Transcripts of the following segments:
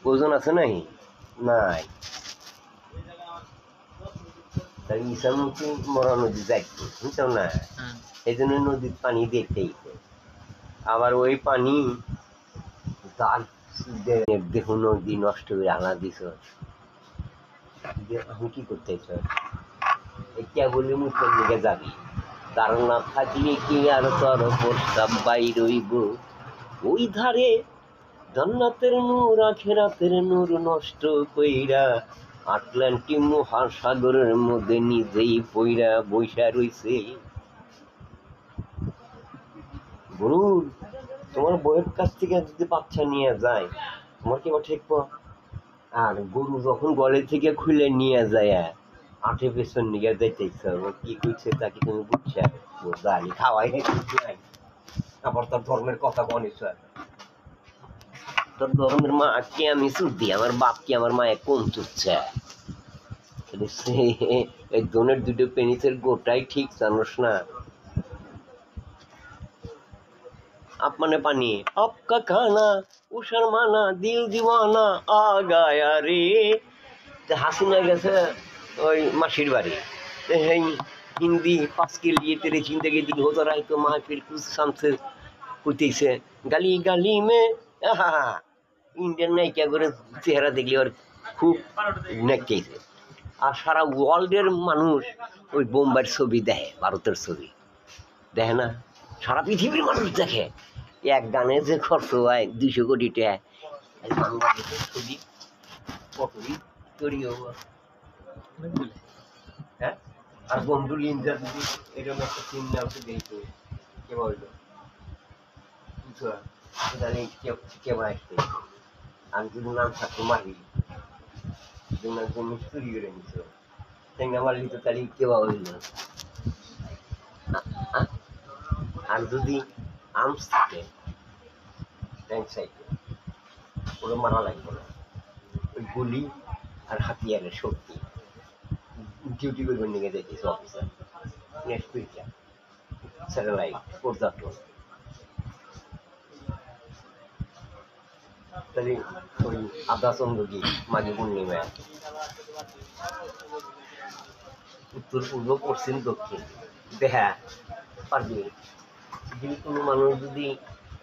ওজন আছে নাই নাই তাই ইসামুখী মরা নদী যাইতো বুঝছো না এই জন্য নদীর পানি দেখতেই আবার ওই পানি তার দেখুন নদী নষ্ট করে আনা দিছ আমি কি করতে চাই এটা বলে মুখের দিকে যাবি কারণ না থাকলে কি আর তোর প্রস্তাব বাইর হইব ওই ধারে জান্নাতের নূর আখিরাতের নূর নষ্ট কইরা আটলান্টিক মহাসাগরের মধ্যে নিজেই পইরা বইসা রইছে বলুন তোমার বইয়ের কাছ থেকে যদি বাচ্চা নিয়ে যায় তোমার কি ঠিক আর গরু যখন গলে থেকে খুলে নিয়ে যায় আঠে পেছন নিয়ে যাইতে ইচ্ছা কি করছে তাকে তুমি বুঝছে জানি খাওয়াই আবার তোর ধর্মের কথা বলিস তোর ধর্মের মা কে আমি চুদি আমার বাপ কি আমার মায়ে কম চুচ্ছে এই দোনের দুটো পেনিসের গোটাই ঠিক জানোস না आप मने पानी आपका खाना ও শর্মানা দিল দিওয়ানা আ গায়া রে হাসিনা গেছে ওই মাসির বাড়ি हिंदी पास के लिए तेरे जिंदगी दिन होता रहा तो महफिल कुछ शामसे कुतीसे गली गली में इंडियन नहीं क्या करे चेहरा देखले और खूब नेकेছে আর সারা ওয়ার্ল্ডের মানুষ ওই বোম্বাইয়ের ছবি দেখে ভারতের ছবি দেখে না সারা পৃথিবীর মানুষ দেখে এক গানে যে খরচ হয় 200 কোটি টাকা বাংলাদেশের ছবি কতই তৈরি হবো হ্যাঁ আর বন্ধু লিঞ্জা যদি এরকম একটা চিন্তা হচ্ছে দেখতো কে বলতো তাহলে কেমন আসতে আমি যদি নাম থাকতো মারি জমি চুরি করে নিত সেঙ্গা মারলি তো তাহলে কেবা হইল আর যদি আর্মস থাকে ট্যাঙ্ক সাইডে ওরা মারা লাগবে না ওই গুলি আর হাতিয়ারের শক্তি ডিউটি করবেন নিয়ে যাইতেছে অফিসার নেক্সট উইকটা স্যাটেলাইট পর্যটন তাহলে ওই আধা চন্দ্রকি মাঘে পূর্ণিমায় উত্তর পূর্ব পশ্চিম দক্ষিণ দেখা পারবি যদি কোনো মানুষ যদি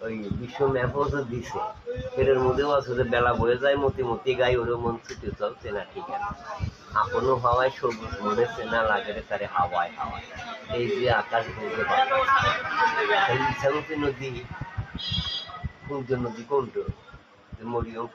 ওই বিশ্ব ম্যাপও দিছে এর মধ্যেও আছে যে বেলা বয়ে যায় মতি মতি গায়ে ওর মন ছুটে চলছে না ঠিক আছে আপনও হাওয়ায় সবুজ মনে চেনা লাগে তারে হাওয়ায় হাওয়ায় এই যে আকাশ বলতে পারে ইচ্ছামতি নদী সূর্য নদী কোনটা মরিয়ম